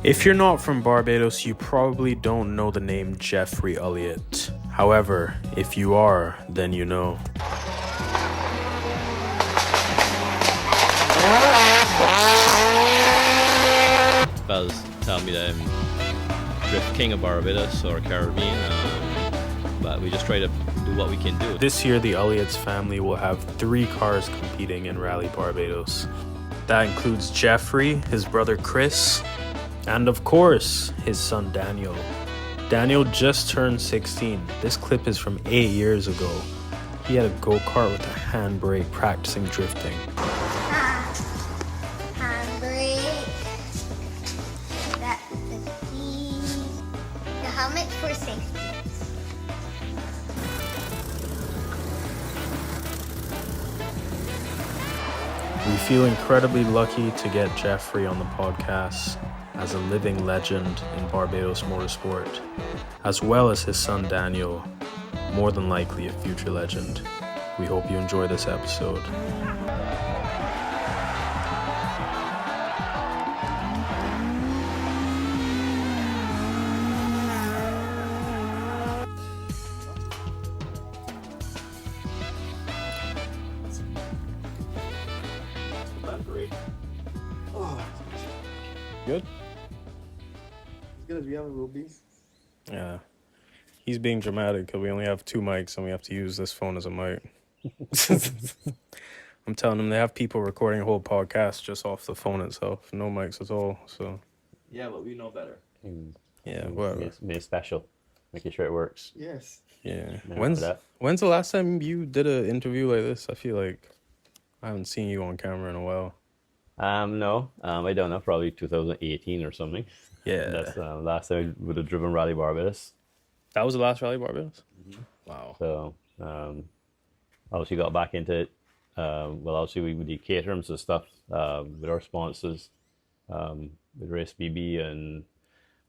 If you're not from Barbados, you probably don't know the name Geoffrey Ullyett. However, if you are, then you know. Fellas tell me that I'm Drift King of Barbados or Caribbean, but we just try to do what we can do. This year, the Ullyett's family will have 3 cars competing in Rally Barbados. That includes Geoffrey, his brother Chris, and of course, his son Daniel. Daniel just turned 16. This clip is from 8 years ago. He had a go-kart with a handbrake practicing drifting. Handbrake. That's the speed. The helmet for safety. We feel incredibly lucky to get Geoffrey on the podcast as a living legend in Barbados Motorsport, as well as his son Daniel, more than likely a future legend. We hope you enjoy this episode. Good? As good as we ever will be. Yeah. He's being dramatic because we only have 2 mics and we have to use this phone as a mic. I'm telling him they have people recording a whole podcast just off the phone itself. No mics at all. So Yeah, but we know better. yeah, whatever. Made it special, making sure it works. Yes. Yeah. Yeah, When's the last time you did an interview like this? I feel like I haven't seen you on camera in a while. No, I don't know, probably 2018 or something. Yeah. That's last time I would have driven Rally Barbados. That was the last Rally Barbados? Mm-hmm. Wow. So, obviously got back into it. Obviously we did Caterham and stuff with our sponsors, with Race BB and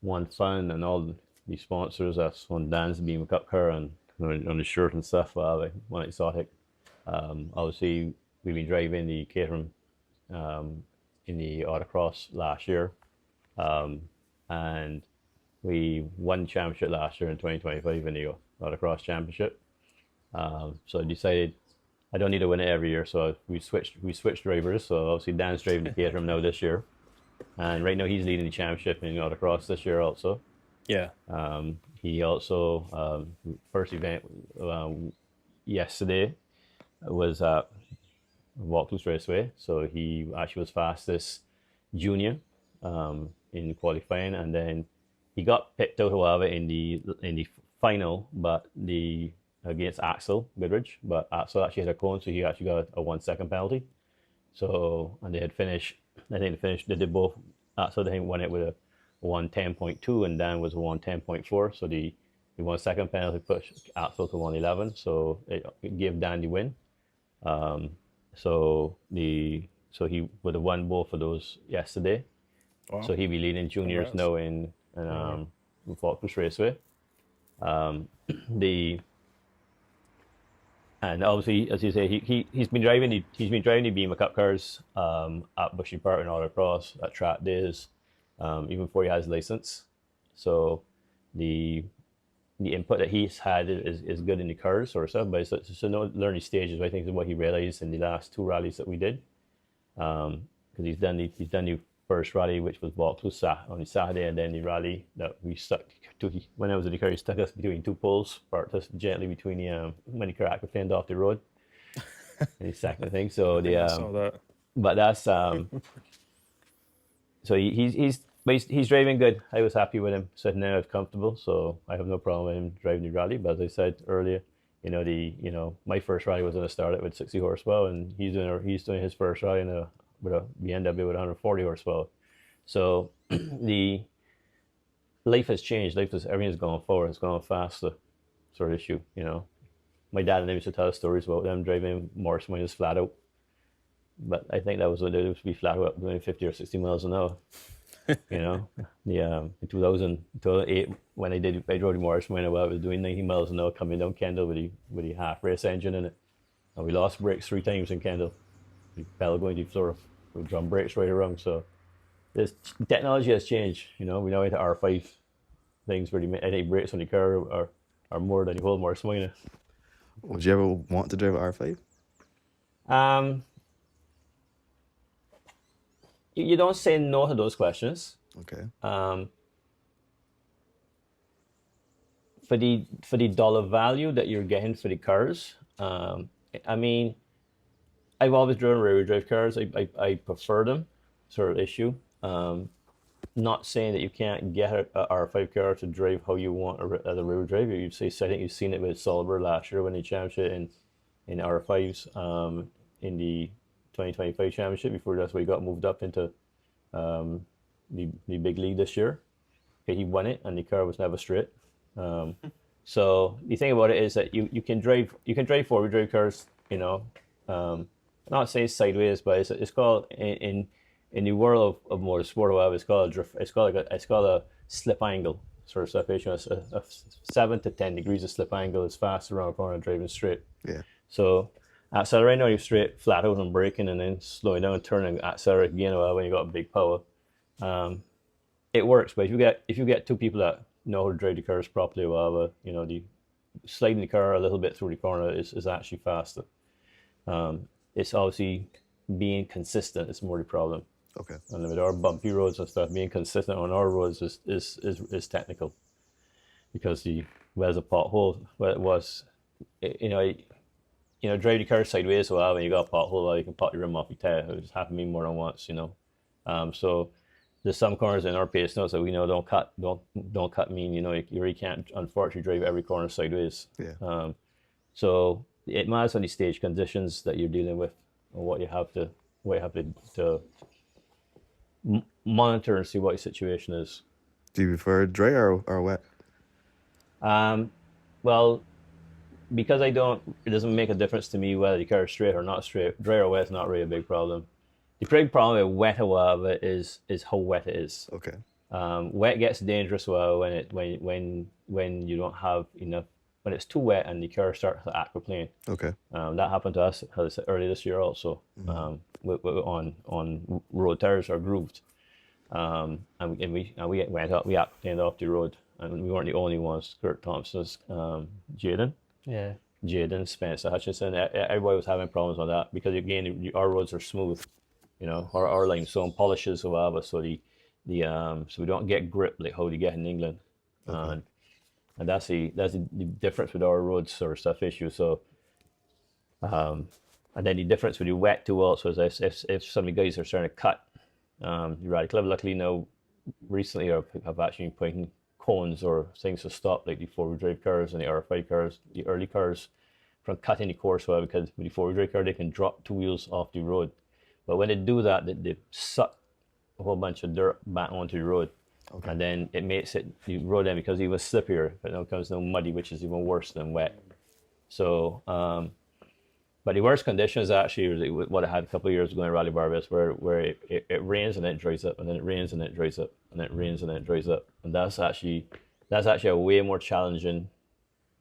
One Fun and all the sponsors. That's on Dan's Beam Cup car and on the shirt and stuff, like One Exotic. Obviously we've been driving the Caterham in the autocross last year, and we won the championship last year in 2025 in the autocross championship. So I decided I don't need to win it every year, so we switched drivers. So obviously Dan's driving the Caterham now this year, and right now he's leading the championship in the autocross this year also. Yeah. He also first event yesterday was at Walkless Raceway, so he actually was fastest junior in qualifying, and then he got picked out, however, in the final, but against Axel Goodrich, but Axel actually had a cone, so he actually got a 1 second penalty. So, and they did both. Axel I think won it with a 1:10.2, and Dan was a 1:10.4. So the 1 second penalty pushed Axel to 1:11, so it gave Dan the win. So he would have won both of those yesterday. Wow. So he'll be leading juniors now in Walkless Raceway. And obviously, as you say, he's been driving the Beamer Cup cars at Bushy Park and autocross at track days, even before he has his license. So the input that he's had is good in the cars or stuff, but it's no learning stages. I think is what he realized in the last 2 rallies that we did, because he's done the first rally, which was Walkless on the Saturday, and then the rally that we stuck to. When I was in the car, he stuck us between 2 poles, parked us gently between the when the car actually fended off the road. And the second thing, so I saw that. But that's so he's driving good. I was happy with him sitting there, comfortable, so I have no problem with him driving the rally. But as I said earlier, my first rally was going to start it with 60 horsepower, and he's doing his first rally with a BMW with 140 horsepower. So the life has changed. Everything's going forward. It's going faster, sort of issue. My dad and I used to tell stories about them driving Morris minus flat out, but I think that was what they used to be flat out doing 50 or 60 miles an hour. In 2008 when I drove the Morris when I was doing 90 miles an hour coming down Kendall with the half race engine in it, and we lost brakes 3 times in Kendall. The pedal going to sort of drum brakes right around. So this technology has changed. You know, we now into R5 things where any brakes on the car are more than you hold more swinging. Would you ever want to drive an R5? You don't say no to those questions. Okay. For the dollar value that you're getting for the cars, I mean, I've always driven rear-wheel drive cars. I prefer them, sort of issue. Not saying that you can't get a R5 car to drive how you want as a rear-wheel drive. I think you've seen it with Sullivan last year when they championship in R5s in the 2025 championship. Before that's where he got moved up into the big league this year. Okay, he won it, and the car was never straight. So the thing about it is that you can drive four-wheel drive cars. You know, not saying sideways, but it's called in the world of motorsport, it's called a slip angle sort of stuff. It's a 7 to 10 degrees of slip angle is fast around a corner driving straight. Yeah. So accelerate now you're straight, flat out and braking, and then slowing down and turning, accelerate again when you got big power. It works, but if you get two people that know how to drive the cars properly, you know, the sliding the car a little bit through the corner is actually faster. It's obviously being consistent is more the problem. Okay. And with our bumpy roads and stuff, being consistent on our roads is technical, because where's a pothole, where it was, you know, drive the car sideways, when you got a pothole, you can pop your rim off your tire. It just happened to me more than once, you know. So there's some corners in our pace notes that we know don't cut mean, you know, you really can't unfortunately drive every corner sideways. Yeah. So it matters on the stage conditions that you're dealing with, or what you have to monitor and see what your situation is. Do you prefer dry or wet? Well, because it doesn't make a difference to me whether the car is straight or not straight. Dry or wet is not really a big problem. The big problem with wet, however, is how wet it is. Okay. Wet gets dangerous when you don't have enough, when it's too wet and the car starts to aquaplane. Okay. That happened to us early this year also. On road tires are grooved, and we went up, we aquaplaned off the road, and we weren't the only ones. Kurt Thompson's, Jaden, Spencer Hutchinson, everybody was having problems with that, because again our roads are smooth, you know, our limestone polishes or whatever, so so we don't get grip like how they get in England. Okay. And that's the difference with our roads sort of stuff issue. So and then the difference with the wet too also is if some of the guys are starting to cut, you're right. Luckily now, recently I've actually been putting cones or things to stop like the four-wheel drive cars and the R5 cars, the early cars, from cutting the course, because with the four-wheel drive car they can drop two wheels off the road, but when they do that, they suck a whole bunch of dirt back onto the road. Okay. And then it makes the road then, because it was slippier, but now it comes no muddy, which is even worse than wet. So but the worst conditions actually what I had a couple of years ago in Rally Barbados, where it rains and then it dries up, and then it rains and then it dries up, and then it rains and then it dries up, and that's actually a way more challenging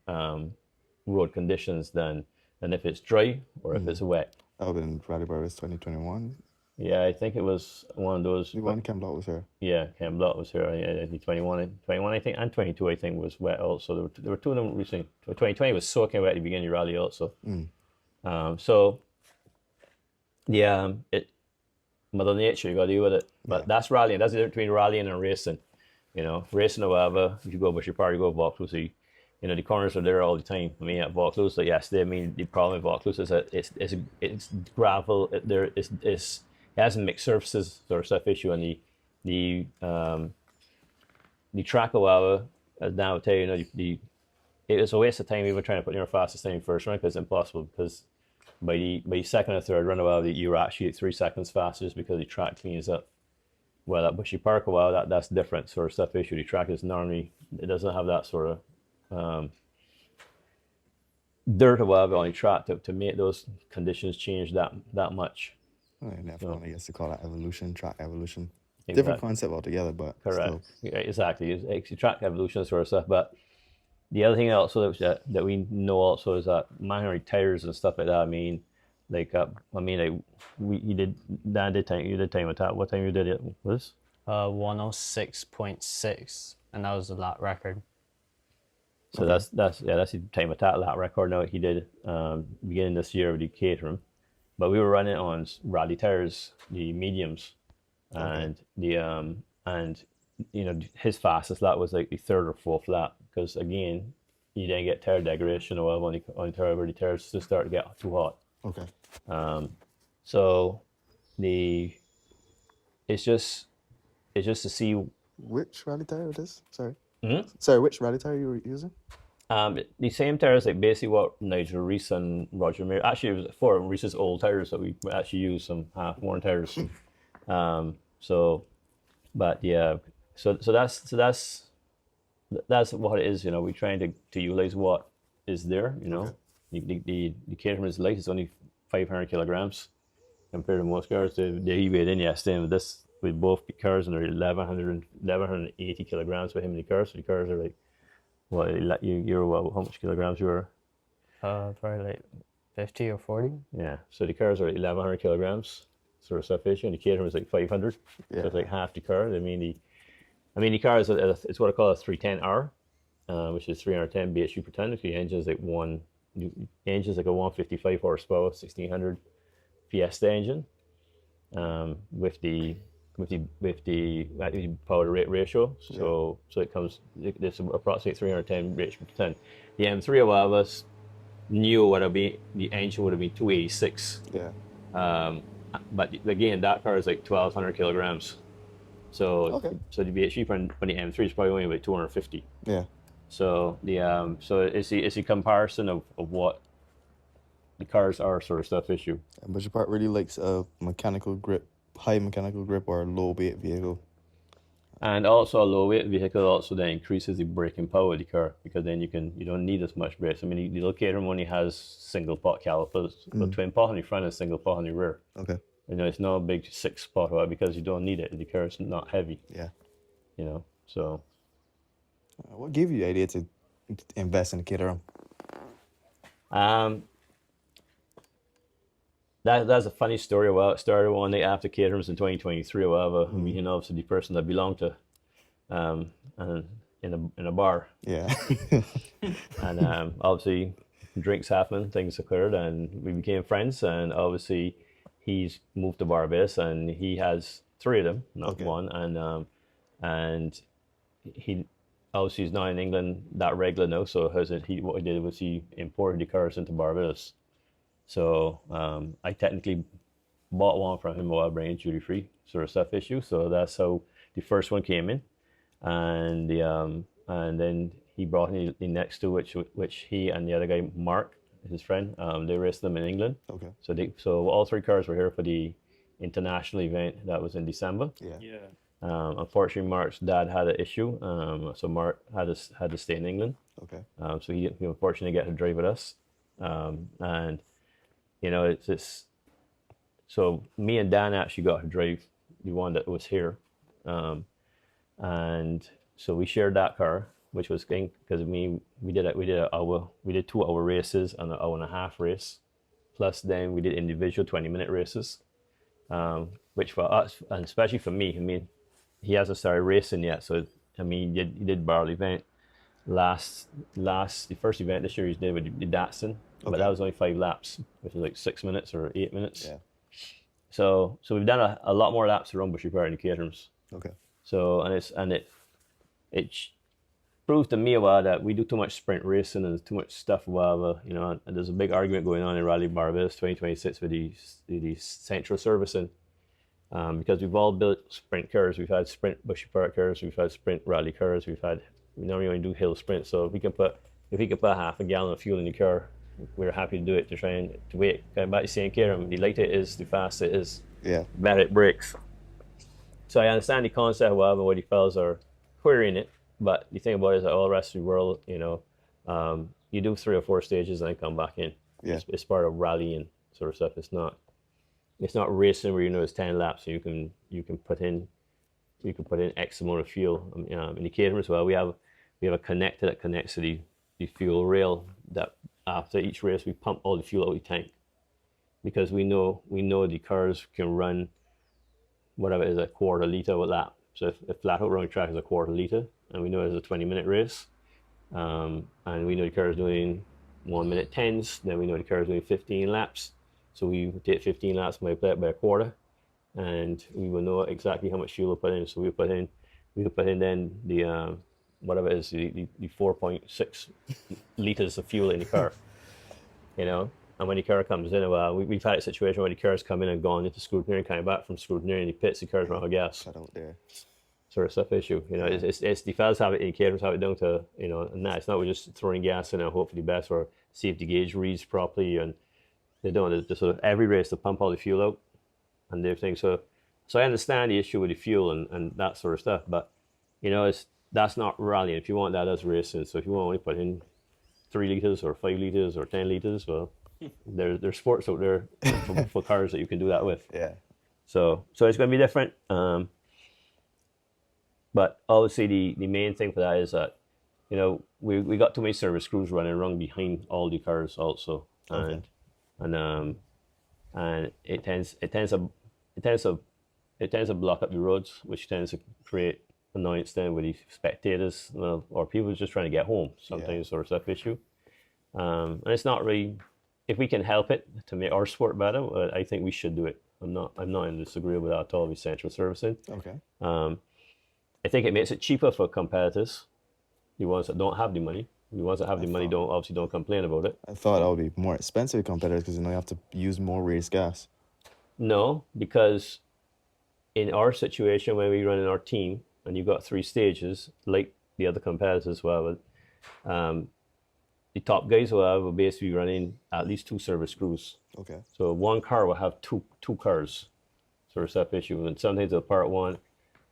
road conditions than if it's dry or if it's wet. That would have been Rally Barbados 2021. Yeah, I think it was one of those. One Ken Block was here. Yeah, Ken Block was here. I think 21 I think, and 22 I think was wet also. There were two of them recently. 2020 was soaking wet at the beginning of the rally also. So yeah, Mother Nature, you got to deal with it. But that's rallying. That's the difference between rallying and racing. You know, racing or whatever, if you go Bushy Park, you go Vaucluse, you know, the corners are there all the time. I mean, at Vaucluse, so yes, the problem with Vaucluse is that it's gravel. It has mixed surfaces sort of stuff issue, and the track or whatever, as Dan would tell you, it was a waste of time even trying to put your fastest time first run, because it's impossible, because by second or third run, well, you're actually 3 seconds faster just because the track cleans up. Well, at Bushy Park, well, that's different sort of stuff issue. The track is normally, it doesn't have that sort of dirt or whatever on the track to make those conditions change that much. And F1, I guess to call that evolution, track evolution. Exactly. Different concept altogether, but correct. Still. Yeah, exactly. It's track evolution sort of stuff. But the other thing also that we know also is that manual tires and stuff like that. I mean, like I mean, like Dan did time. You did time attack. What time you did it was? 106.6, and that was the lap record. So that's the time attack lap record. Now he did beginning this year with the Caterham, but we were running on rally tires, the mediums, and and you know, his fastest lap was like the third or fourth lap, because again, you didn't get tire degradation or on the tire where the tires just start to get too hot. Okay. So it's just to see. Which rally tire it is? Sorry. Mm-hmm. Sorry, which rally tire you were using? The same tires, like basically what Nigel Reese and Roger Mir. Actually, it was four of Reese's old tires that we actually used, some half-worn tires. But yeah, so that's what it is. You know, we're trying to utilize what is there. You know, the Caterham is light. It's only 500 kilograms compared to most cars. They weighed in yesterday with both cars, and they're 1180 kilograms for him in the cars. So the cars are like, what, how much kilograms you were? Probably like 50 or 40. Yeah, so the cars are like 1100 kilograms, sort of stuff issue, and the Caterham is like 500. Yeah. So it's like half the car. I mean the car is it's what I call a 310R, which is 310 bhp per ton. The engine is like a 155 horsepower, 1600 Fiesta engine, with the power to rate ratio. So it comes, it's approximately 310 bhp per ton. The M3 of us knew the engine would have been 286. Yeah. But again, that car is like 1200 kilograms. So the bhp on the M3 is probably only about 250. Yeah. So so it's the comparison of what the cars are, sort of stuff issue. But your part really likes a mechanical grip, high mechanical grip, or a low weight vehicle. And also a low weight vehicle also then increases the braking power of the car, because then you don't need as much brakes. I mean, the little Caterham only has single pot calipers, but twin pot on the front and single pot on the rear. Okay. You know, it's not a big 6-spot because you don't need it. The car is not heavy. Yeah. You know, so. What gave you the idea to invest in a Caterham? That's a funny story. Well, it started one day after Caterham's in 2023 or whatever. I mean, you know, obviously the person that belonged to, and in a bar. Yeah. And obviously drinks happened, things occurred, and we became friends. And obviously he's moved to Barbados, and he has 3 of them, not one. And he obviously is not in England that regular now. So what he did was he imported the cars into Barbados. So I technically bought one from him while bringing duty free, sort of stuff issue. So that's how the first one came in, and then he brought in the next two, which he and the other guy, Mark, his friend, they raced them in England. Okay. So all 3 cars were here for the international event that was in December. Yeah. Unfortunately, Mark's dad had an issue, so Mark had to stay in England. Okay. So he unfortunately got to drive with us, and you know, so me and Dan actually got to drive the one that was here, and so we shared that car, which was good because we did 2-hour races and an 1.5-hour race, plus then we did individual 20-minute races, which for us, and especially for me, I mean, he hasn't started racing yet, so I mean, he did barrel event the first event this year he did with the Datsun. But that was only 5 laps, which was like 6 minutes or 8 minutes. Yeah. So we've done a lot more laps around Bushy Park in the Caterhams. Okay. So it proves to me a while that we do too much sprint racing and too much stuff. While you know, and there's a big argument going on in Rally Barbados 2026 with the central servicing, because we've all built sprint cars. We've had sprint Bushy Park cars. We've had sprint rally cars. We normally only do hill sprints. So if we can put half a gallon of fuel in the car, we're happy to do it to try and to wait. Going back to St. Caterham, the lighter it is, the faster it is. Yeah. Better it breaks. So I understand the concept, however, why the fellas are querying it. But the thing about it is that all the rest of the world, you know, you do 3 or 4 stages and then come back in. Yeah. It's part of rallying sort of stuff. It's not racing where, you know, it's 10 laps and you can put in X amount of fuel. In the Caterham as well, we have a connector that connects to the fuel rail that after each race we pump all the fuel out of the tank. because we know the cars can run whatever it is, a quarter litre a lap. So if flat out running track is a quarter litre, and we know it's a 20-minute race, and we know the car is doing 1 minute 10s, then we know the car is doing 15 laps. So we take 15 laps, multiply it by a quarter, and we will know exactly how much fuel to put in. So we put in then the whatever it is, the 4.6 litres of fuel in the car, you know. And when the car comes in, we've had a situation where the car's come in and gone into scrutiny and coming back from scrutiny, and the pits, the car's run out of gas. Cut out there. Sort of stuff issue, you know. It's the fellas have it, the caterers have it down to, you know, and it's not we're just throwing gas in and hope for the best, or see if the gauge reads properly, and they don't. Just sort of every race to pump all the fuel out and everything. So I understand the issue with the fuel and that sort of stuff, but you know, that's not rallying. If you want that as racing, so if you want to only put in 3 litres or 5 litres or 10 litres, well, there's sports out there for cars that you can do that with. Yeah. So it's going to be different. But obviously the main thing for that is that, you know, we got too many service crews running around behind all the cars also, and it tends to block up the roads, which tends to create annoyance then with the spectators, you know, or people just trying to get home sometimes, sort of stuff issue. And it's not really, if we can help it to make our sport better, I think we should do it. I'm not in disagreement with that at all with central servicing. Okay. I think it makes it cheaper for competitors, the ones that don't have the money. The ones that have the money don't complain about it. I thought that would be more expensive competitors because, you know, you have to use more race gas. No, because in our situation when we run in our team and you've got 3 stages, like the other competitors, well, the top guys will basically running at least 2 service crews. Okay. So one car will have two cars, sort of stuff issue. And sometimes they'll part one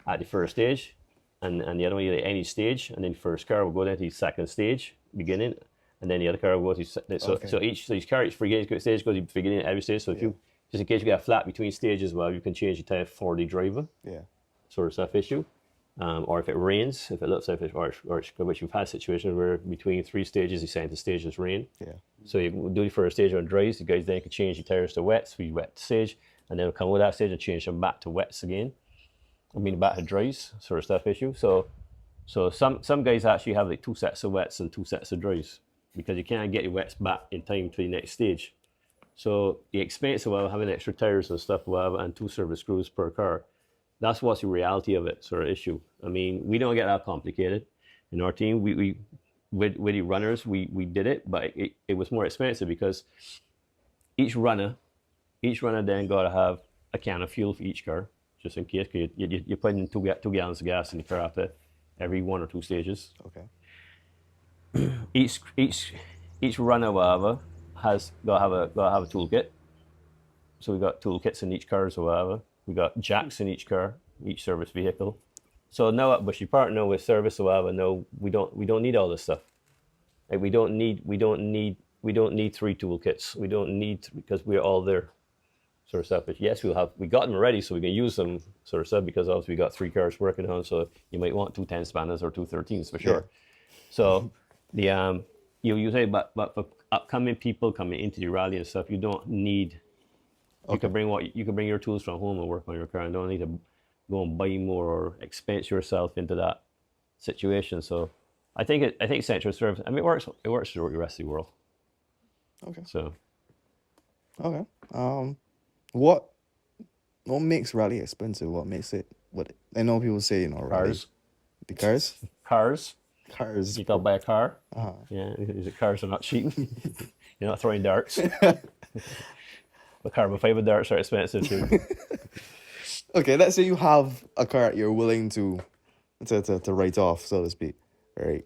at the first stage, and the other one at any stage, and then the first car will go down to the second stage, beginning, and then the other car will go to so each car, each beginning stage goes to the beginning at every stage. So if you, just in case you get a flat between stages, well, you can change the time for the driver. Yeah. Sort of stuff issue. Or if it rains, if it looks like which you've had situations where between 3 stages, the center stages rain. Yeah. So you do the first stage on dries, the guys then can change the tires to wets for the wet stage, and then come with that stage and change them back to wets again. Back to dries, sort of stuff issue. So some guys actually have like 2 sets of wets and 2 sets of dries, because you can't get your wets back in time to the next stage. So the expense of having extra tires and stuff and 2 service crews per car, that's what's the reality of it, sort of issue. We don't get that complicated. In our team, we with the runners, we did it, but it was more expensive because each runner then got to have a can of fuel for each car, just in case. You're putting in 2 gallons of gas in the car after every 1 or 2 stages. Okay. Each runner, has got to have a toolkit. So we got toolkits in each car, we got jacks in each car, each service vehicle. So now at Bushy Park, now with service, no, we don't need all this stuff. Like we don't need 3 toolkits. We don't need, because we're all there, sort of stuff. But yes, we got them already, so we can use them, sort of stuff, because obviously we got 3 cars working on. So you might want 2 10 spanners or 2 13s for sure. Yeah. So you use it, but for upcoming people coming into the rally and stuff, you don't need. You can bring your tools from home and work on your car, and don't need to go and buy more or expense yourself into that situation. So I think central service, it works throughout the rest of the world. Okay. So. Okay. What makes rally expensive? What makes it? What I know people say, rally. Cars. The cars. Cars. You gotta buy a car. Uh-huh. Yeah, cars are not cheap. You're not throwing darts. The carbon fiber darts are expensive too. Okay, let's say you have a car you're willing to write off, so to speak, right?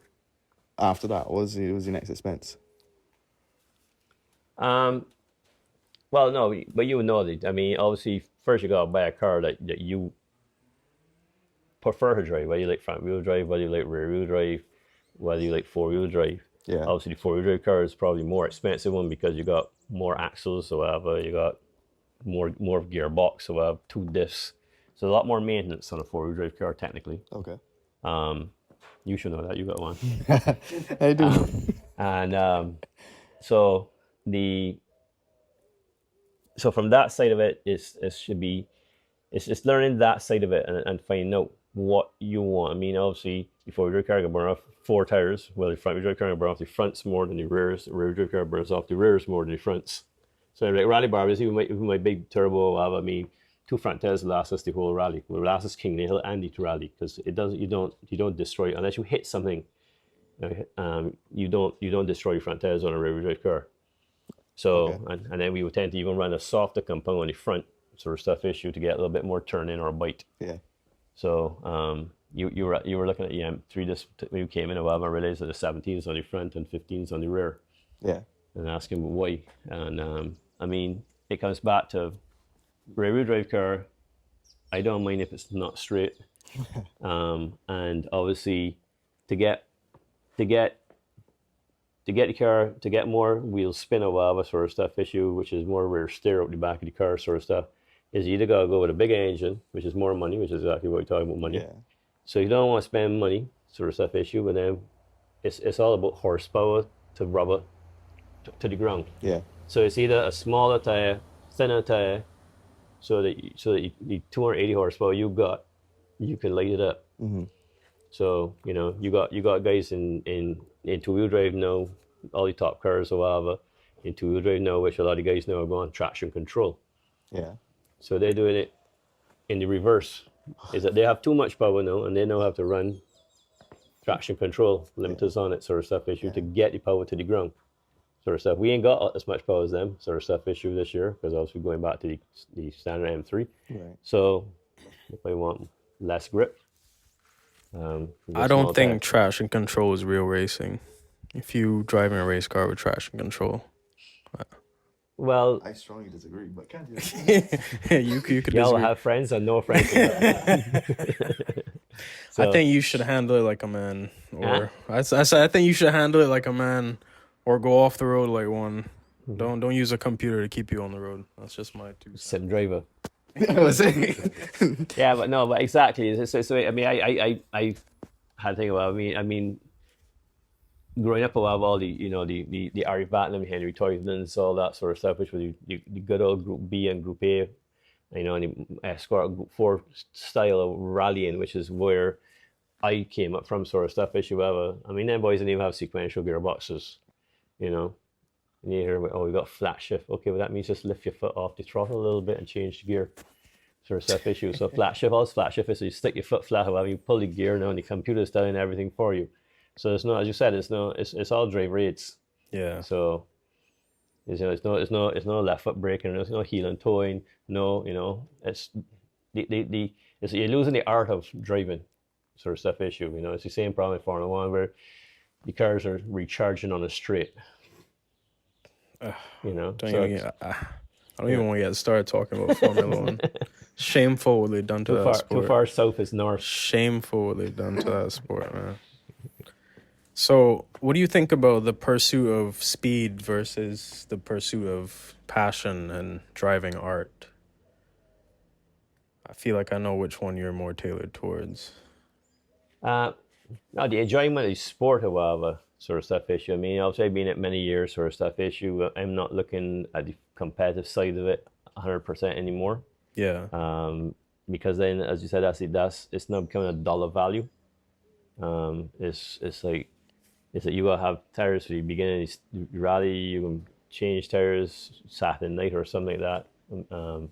After that, what was your next expense? Well, no, but you know that. Obviously, first you gotta buy a car that you prefer to drive. Whether you like front wheel drive, whether you like rear wheel drive, whether you like 4-wheel drive. Yeah. Obviously, the 4-wheel drive car is probably more expensive one because you got more axles, or whatever. You got more gearbox, or whatever, 2 diffs. So a lot more maintenance on a 4-wheel drive car, technically. Okay. You should know that. You got one. I do. So so from that side of it, it should be, it's learning that side of it and finding out what you want. I mean, obviously, before we drive car, burn off 4 tires. Well, the front wheel drive car burn off the fronts more than the rears. The rear drive car burns off the rears more than the fronts. So like rally Barbados, even my big turbo, I mean, 2 front tires last us the whole rally. Will last us King Hill and the rally, because it doesn't. You don't destroy, unless you hit something. You don't destroy your front tires on a rear drive car. So and then we would tend to even run a softer compound on the front sort of stuff issue to get a little bit more turn in or bite. Yeah. So you were looking at the M3 this when you came in a while. I realized that the 17s on the front and 15s on the rear. Yeah. And asking why. And I mean, it comes back to rear drive car. I don't mind if it's not straight. And obviously to get the car, to get more wheel spin a while sort of stuff issue, which is more rear steer out the back of the car sort of stuff, is you either got to go with a bigger engine, which is more money, which is exactly what we're talking about, money. Yeah. So you don't want to spend money sort of stuff issue, but then it's all about horsepower to rub it to the ground. Yeah. So it's either a smaller tire, thinner tire, so that the 280 horsepower you got, you can light it up. Mm-hmm. So you got guys in 2-wheel drive now, all the top cars or whatever, in 2-wheel drive now, which a lot of guys now are going traction control. Yeah. So they're doing it in the reverse. Is that they have too much power now, and they now have to run traction control limiters on it sort of stuff issue to get the power to the ground sort of stuff. We ain't got as much power as them sort of stuff issue this year, because obviously going back to the standard M3. Right. So if I want less grip, I don't think traction control is real racing. If you driving a race car with traction control, well, I strongly disagree, but can't you? you could y'all disagree. have friends and no friends. So, I think you should handle it like a man, or I think you should handle it like a man, or go off the road like one. Don't use a computer to keep you on the road. That's just my 2 cents. sim driver. I was saying. Yeah, but exactly. So I mean, I had to think about. I mean, growing up, a lot of all the Ari Batlam, Henry Toytons, all that sort of stuff, which was the good old Group B and Group A, and the Escort Group 4 style of rallying, which is where I came up from, sort of stuff. Issue ever. I mean, them boys didn't even have sequential gearboxes, And you hear, oh, we got flat shift. Okay, well that means just lift your foot off the throttle a little bit and change the gear. Sort of stuff issue. So flat shift, all flat shift is so you stick your foot flat, however you pull the gear now, and the computer's telling everything for you. So it's not, as you said, it's all drive rates. Yeah. So it's no left foot braking, there's no heel and toeing, it's you're losing the art of driving, sort of stuff issue. It's the same problem in Formula One where the cars are recharging on a straight. I don't even want to get started talking about Formula One. Shameful what they've done to that sport. Too far south is north. Shameful what they've done to that sport, man. So, what do you think about the pursuit of speed versus the pursuit of passion and driving art? I feel like I know which one you're more tailored towards. No, the enjoyment of sport, however, sort of stuff issue. I mean, obviously I've been at many years, sort of stuff issue. I'm not looking at the competitive side of it 100% anymore. Yeah. Because then, as you said, it's not becoming a dollar value. It's like you gotta have tires for the beginning of the rally. You can change tires Saturday night or something like that.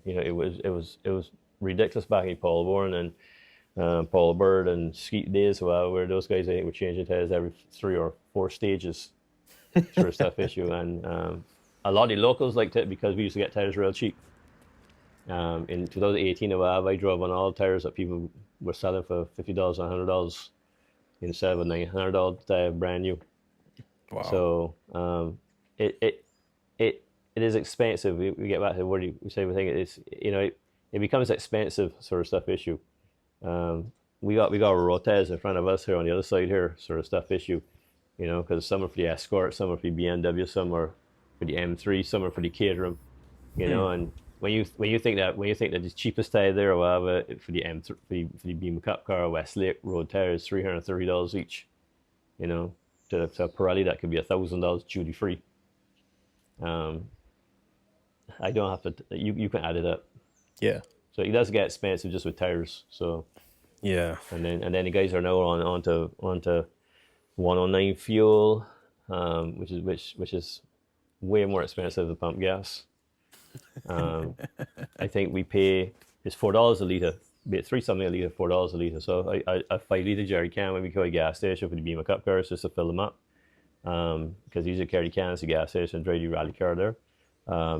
It was ridiculous back in Paul Bourne and Paul Bird and Skeet days, where those guys I think were changing tires every 3 or 4 stages, sort of stuff issue. And a lot of the locals liked it because we used to get tires real cheap. In 2018, I drove on all the tires that people were selling for $50 and $100 instead of a $900 tire brand new. Wow. So it is expensive. We get back to what you say. We think it's it becomes expensive, sort of stuff issue. We got road tires in front of us here on the other side here, sort of stuff issue. Because some are for the Escort, some are for the BMW, some are for the M3, some are for the Caterham. And when you think that the cheapest tire there, or whatever, for the M3, for the Beamer Cup car or Westlake road tires, $330 each. To a Pirelli that could be $1,000 duty free. I don't have to. You can add it up. Yeah. So it does get expensive just with tires. So Yeah. and then the guys are now onto 109 fuel, which is way more expensive than pump gas. I think we pay it's $4 a litre, be it $3 something a litre, $4 a litre. So a 5 litre jerry can when we go to a gas station for the Beamer Cup cars just to fill them up. Because usually carry cans to gas station, drive the rally car there.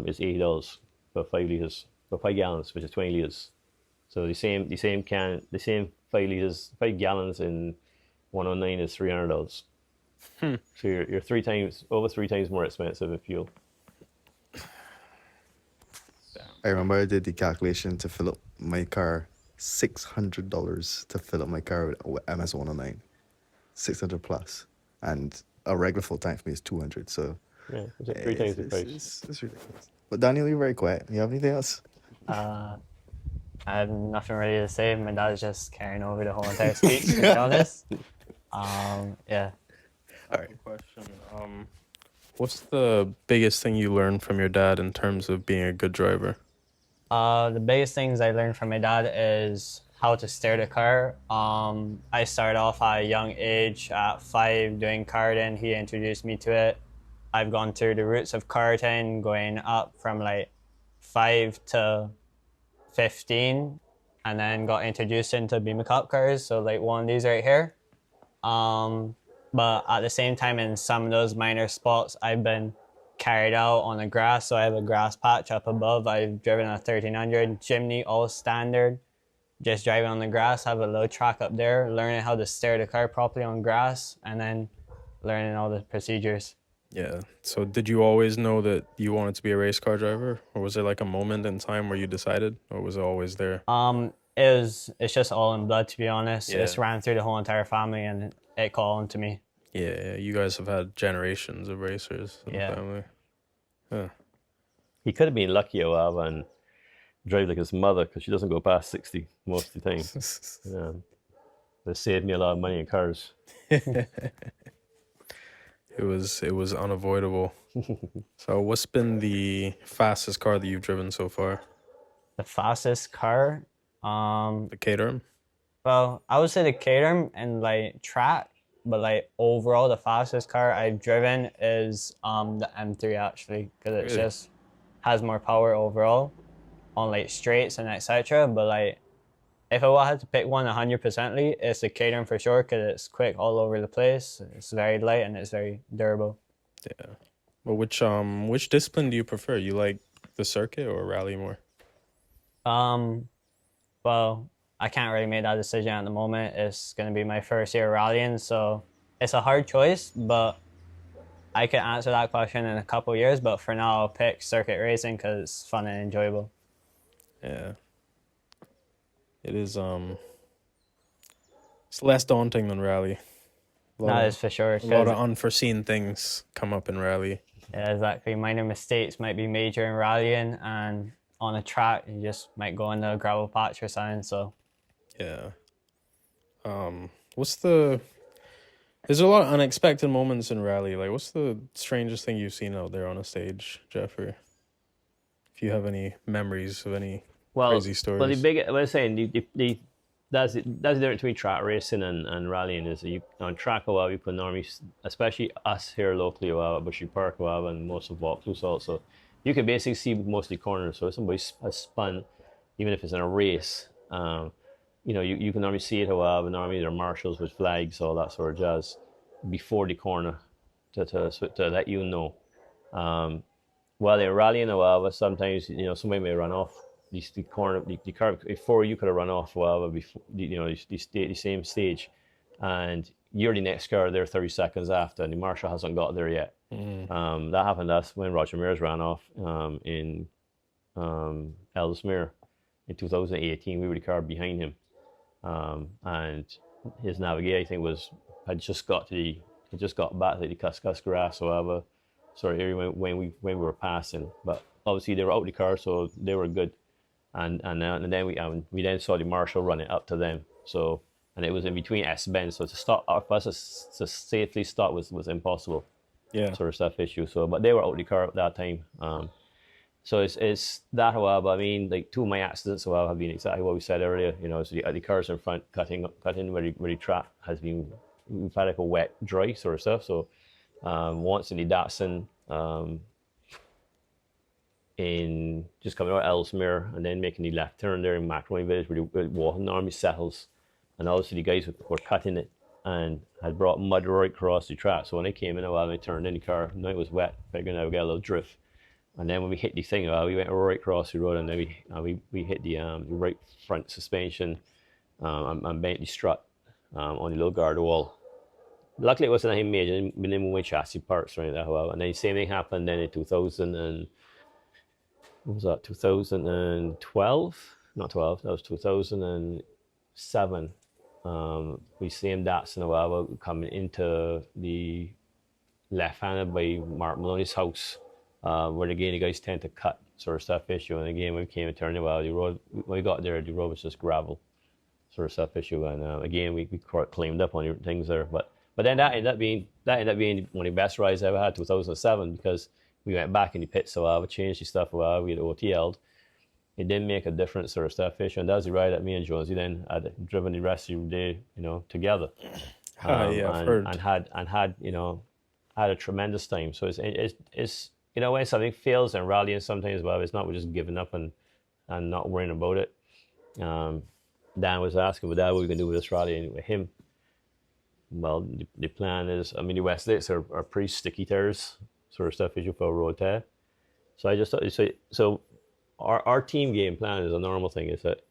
It's $80 for 5 litres, for 5 gallons, which is 20 litres. So the same 5 litres, 5 gallons in 109 is $300. So you're over three times more expensive in fuel. I remember I did the calculation to fill up my car, $600 to fill up my car with MS109, 600 plus, and a regular full tank for me is 200. So Yeah, it's like 3 times the price. It's ridiculous. But Daniel, you're very quiet. You have anything else? I have nothing really to say. My dad's just carrying over the whole entire speech, to be honest. Yeah. All right. Question. What's the biggest thing you learned from your dad in terms of being a good driver? The biggest things I learned from my dad is how to steer the car. I started off at a young age, at 5, doing karting. He introduced me to it. I've gone through the routes of karting, going up from like 5 to 15, and then got introduced into Beamer Cup cars, so like one of these right here. But at the same time, in some of those minor spots, I've been carried out on the grass, so I have a grass patch up above. I've driven a 1300 chimney, all standard, just driving on the grass, have a low track up there, learning how to steer the car properly on grass, and then learning all the procedures. Yeah. So did you always know that you wanted to be a race car driver, or was there like a moment in time where you decided, or was it always there? It's just all in blood, to be honest. Yeah. It's ran through the whole entire family, and it called on to me. Yeah, you guys have had generations of racers in Yeah. the family. Huh. He could have been lucky a while and drive like his mother, because she doesn't go past 60 most of the time. They saved me a lot of money in cars. It was unavoidable. So what's been the fastest car that you've driven so far? The fastest car, The Caterham? well, I would say the Caterham and like track, but like overall the fastest car I've driven is the M3 actually, because it Really? just has more power overall on like straights and etc. But like if I had to pick one 100%ly, it's the Caterham for sure, because it's quick all over the place. It's very light and it's very durable. Yeah. Well, which discipline do you prefer? You like the circuit or rally more? Well, I can't really make that decision at the moment. It's going to be my first year rallying, so it's a hard choice, but I can answer that question in a couple of years. But for now, I'll pick circuit racing because it's fun and enjoyable. Yeah. It is it's less daunting than rally. That is for sure. A lot 'cause- of unforeseen things come up in rally. yeah, exactly. Minor mistakes might be major in rallying, and on a track, you just might go into a gravel patch or something. So Yeah. There's a lot of unexpected moments in rally. Like, what's the strangest thing you've seen out there on a stage, Geoffrey? If you have any memories of any crazy stories. Well, I was saying, that's the difference between track racing and rallying is that you on track a while, you can normally, especially us here locally a while at Bushy Park a while, and most of Vauxhall also, you can basically see most of the corners. So if somebody has spun, even if it's in a race, you can normally see it a while, but normally there are marshals with flags, all that sort of jazz, before the corner to let you know. While they're rallying a while, but sometimes, somebody may run off the corner, the car before you could have run off a while before, the same stage, and you're the next car there 30 seconds after, and the marshal hasn't got there yet. That happened to us when Roger Mears ran off in Ellesmere in 2018. We were the car behind him, and his navigator, I think, had just got back to the Cuscus grass or whatever sort of area when we were passing. But obviously they were out the car, so they were good. And then we then saw the marshal running up to them. So, and it was in between S bends, so to stop for us to safely stop was impossible. Yeah. Sort of stuff issue. So, but they were out the car at that time. So it's that, however, I mean, like 2 of my accidents, however, have been exactly what we said earlier. You know, so the cars in front cutting where the track has been, we've had like a wet, dry sort of stuff. So once in the Datsun, in just coming out of Ellesmere and then making the left turn there in McElroy Village where the Walton Army settles, and obviously the guys were cutting it and had brought mud right across the track. So when they came in, they turned in the car, now it was wet, figuring I would get a little drift. And then when we hit the thing, we went right across the road, and then we hit the right front suspension and bent the strut on the little guard wall. Luckily, it wasn't anything major. We didn't move chassis parts or anything. And then the same thing happened then in 2000 and what was that? 2012? Not 12. That was 2007. We seen Datsun coming into the left-handed by Mark Maloney's house. Where again the guys tend to cut sort of stuff issue, and again when we came and turned the road, when we got there, the road was just gravel sort of stuff issue, and again we climbed up on the things there, but then that ended up being one of the best rides I ever had, 2007, because we went back in the pits, so I changed the stuff, we had OTL'd. It didn't make a difference sort of stuff issue, and that was the ride that me and Jonesy then had driven the rest of the day, you know, together. Yeah, I've heard. And had you know, had a tremendous time. So it's you know, when something fails in rallying sometimes, well, it's not we're just giving up and not worrying about it. Dan was asking, what are we going to do with this rally and with him? Well, the plan is, I mean, the Westlates are pretty sticky tires, sort of stuff issue for a road tire. So I just thought, so our team game plan is a normal thing, is that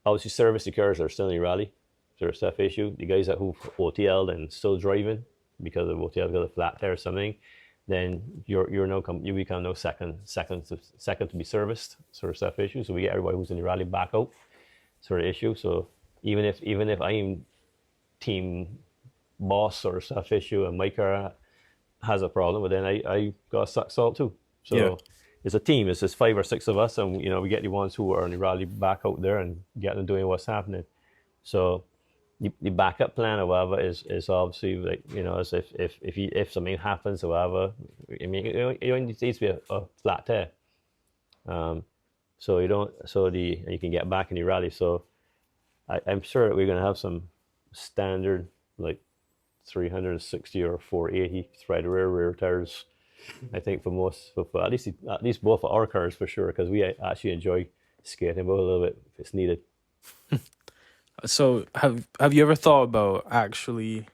obviously service the cars that are still in the rally, sort of stuff issue. The guys that who OTL'd and still driving because of OTL, got a flat tire or something, then you become no second to be serviced, sort of stuff issue. So we get everybody who's in the rally back out, sort of issue. So even if I'm team boss sort of stuff issue and my car has a problem, but then I got to suck salt too. So yeah. It's a team. It's just 5 or 6 of us, and you know we get the ones who are in the rally back out there and get them doing what's happening. So the backup plan, however, is obviously like, you know, as if something happens, however, I mean, it only needs to be a flat tire, so you can get back in the rally. So I'm sure that we're going to have some standard like 360 or 480 thread rear tires. I think for at least both of our cars for sure, because we actually enjoy skating about a little bit if it's needed. So have you ever thought about actually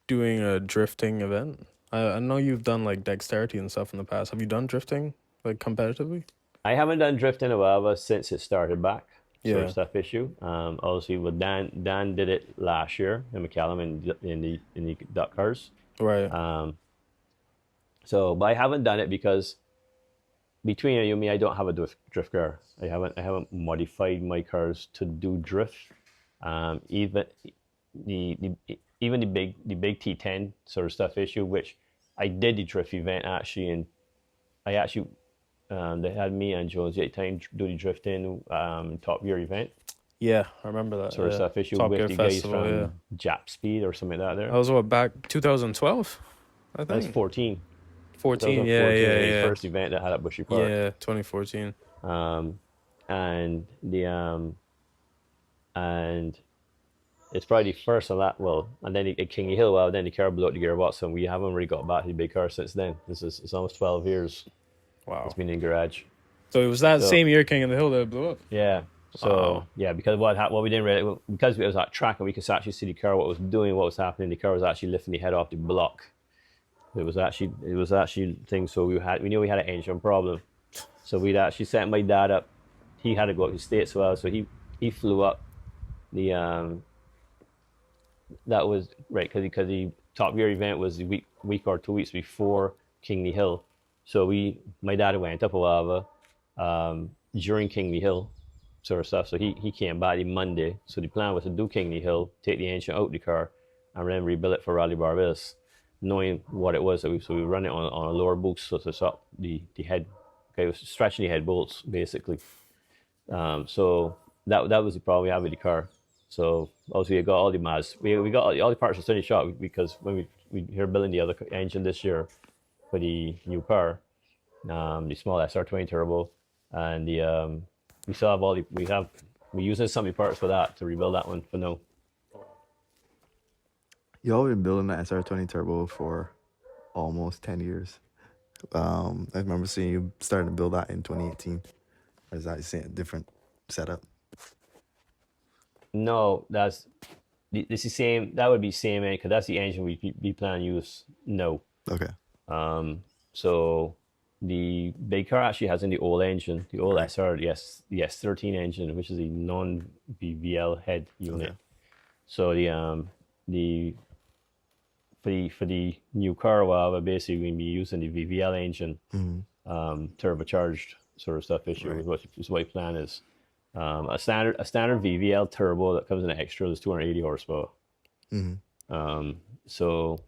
doing a drifting event? I know you've done like dexterity and stuff in the past. Have you done drifting like competitively? I haven't done drifting, however, since it started back. Sort Yeah. of stuff issue. Obviously, with Dan did it last year in McCallum in the duck cars. Right. But I haven't done it because between you and me, I don't have a drift car. I haven't modified my cars to do drift. Even the big T10 sort of stuff issue, which I did the drift event actually, and they had me and Jones at the time do the drifting Top Gear event. Yeah, I remember that. Sort of stuff issue Top with Gear the Festival, guys from yeah. Jap Speed or something like that there. That was what, back 2012, I think. That's 14. 14, 2014, yeah. the first event that had at Bushy Park. Yeah, 2014. And it's probably the first of that. Well, and then at Kingy Hill, well, then the car blew out the gearbox, and we haven't really got back to the big car since then. It's almost 12 years. Wow. It's been in garage. So it was that same year King of the Hill that it blew up? Yeah. So yeah, because what we didn't really, because it was that track and we could actually see the car, what was doing, what was happening. The car was actually lifting the head off the block. It was actually things. So we knew we had an engine problem. So we'd actually set my dad up. He had to go up to the States as well. So he flew up the that was right because the Top Gear event was the week or 2 weeks before Kingley Hill. So my dad went up a while during Kingley Hill sort of stuff. So he came back the Monday. So the plan was to do Kingley Hill, take the engine out the car, and then rebuild it for Rally Barbados, knowing what it was. So we run it on a lower boost, so to stop the head. Okay, it was stretching the head bolts basically. So that was the problem we had with the car. So obviously we got all the mods. We got all the parts are still in the shop because when we here building the other engine this year for the new car, the small SR20 turbo, and the we still have we're using some parts for that to rebuild that one for now. Y'all been building that SR20 turbo for almost 10 years. I remember seeing you starting to build that in 2018. Or is that a different setup? No, this is same. That would be same engine because that's the engine we plan to use now. Okay. So the big car actually has in the old engine, the old SR, the S13 engine, which is a non-VVL head unit. Okay. So for the new car, well, we're basically going to be using the VVL engine, turbocharged sort of stuff issue. Right. Is what the plan is. A standard VVL turbo that comes in an extra is 280 horsepower. So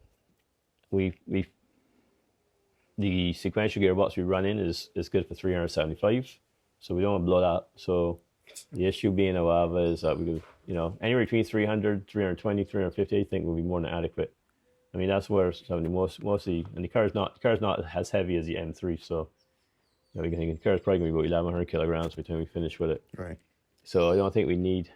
the sequential gearbox we run in is good for 375. So we don't want to blow that. So the issue being a Wava is that we could, anywhere between 300, 320, 350, I think will be more than adequate. I mean, that's where some of the mostly, and the car's not as heavy as the M3, so we can think the car's probably going to be about 1,100 kilograms by the time we finish with it. Right. So I don't think we need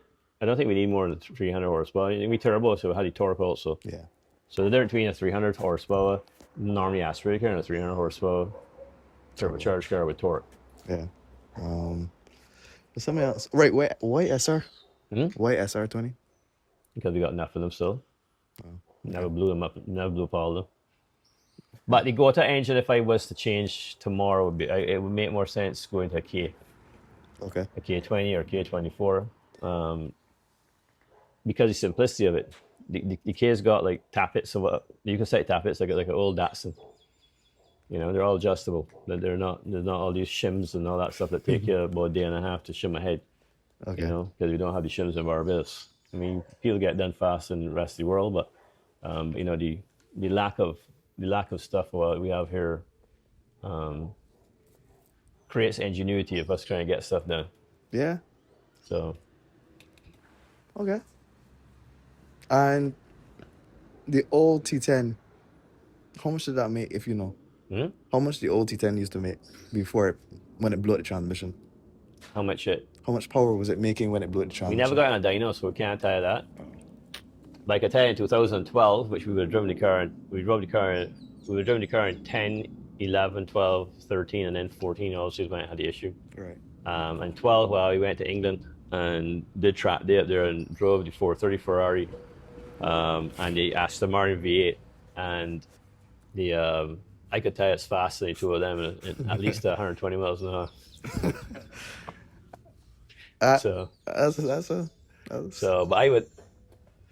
more than 300 horsepower. We turbo, so we had the torque also. Yeah. So the difference between a 300 horsepower normally aspirated car and a 300 horsepower turbocharged car with torque. Yeah. There's something else. Right. Why SR? Why SR20? Because we got enough of them still. Never blew them up. Never blew up all of them. But the Gota engine, if I was to change tomorrow, it would make more sense going to a K. Okay. A K20 or K24. Because the simplicity of it. The K's got like tappets, so you can set tappets like an old Datsun. They're all adjustable. There's not all these shims and all that stuff that take you about a day and a half to shim ahead. Okay. Because we don't have the shims in Barbados. I mean, people get done fast in the rest of the world, but the lack of stuff we have here creates ingenuity of us trying to get stuff done. Yeah. So. Okay. And the old T10, how much did that make, if you know? How much the old T10 used to make when it blew the transmission? How much power was it making when it blew the transmission? We never got on a dyno, so we can't tell you that. But I can tell you in 2012, which we would have driven the car, we drove the car in 10, 11, 12, 13, and then 14 obviously is when I had the issue. Right. And 12, we went to England and did track day up there and drove the 430 Ferrari and the Aston Martin V8, and I could tell you it's faster than the two of them at least 120 miles an hour. So but